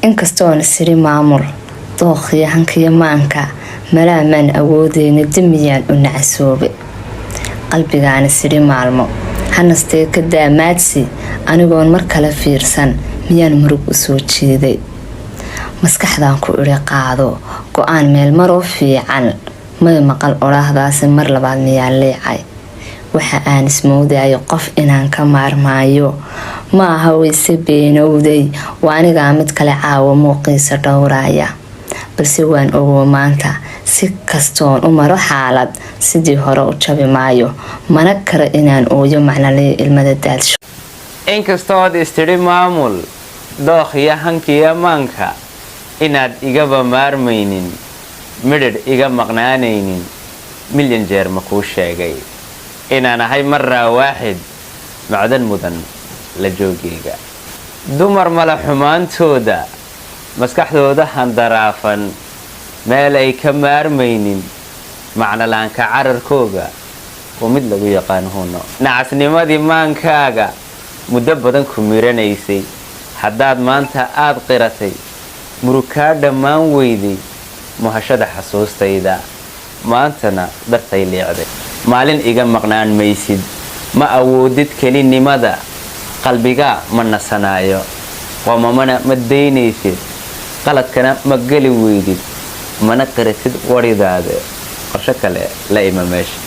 inkastoo siri maamul dooqiya hankiya maanka malaamaan awoodeyna dimiyaan u nacasoobe qalbigaana siri maalmo hanastee ka daamaadsi anigoon mar kale fiirsan miyaan murug u soo jeeday maskaxdaan ku iri qaado go'aan meel maroo fiican may maqal oraahdaasi mar labaad miyaan leecay waxa aan ismowdayo qof inaan ka maarmaayo ma aha wayse beenowday waa anigaa mid kale caawo muuqiisa dhowraaya balse waan ogow maanta si kastoon u maro xaalad sidii hore u jabi maayo mana karo inaan ooyo macnaleeyo ilmada daalsho inkastood istiri maamul dooqiya hankiya maanka inaad igaba maarmaynin midhidh iga maqnaanaynin milyan jeer ma kuu sheegay inaan ahay maraa waaxid macdan mudan la joogayga dumar mala xumaantooda maskaxdooda handaraafan meel ay ka maarmaynin macnolaanka cararkooga oo mid lagu yaqaan huno nacasnimadii maankaaga muddo badan ku miranaysay haddaad maanta aad qiratay murug kaa dhammaan weyday muhashada xasuustayda maantana dartay leecday maalin iga maqnaan maysid ma awoodid kelinimada qalbiga ma nasanaayo qoomamana ma daynaysid qaladkana ma geli weydid mana qiratid waridaada qorsho kale la ima meesha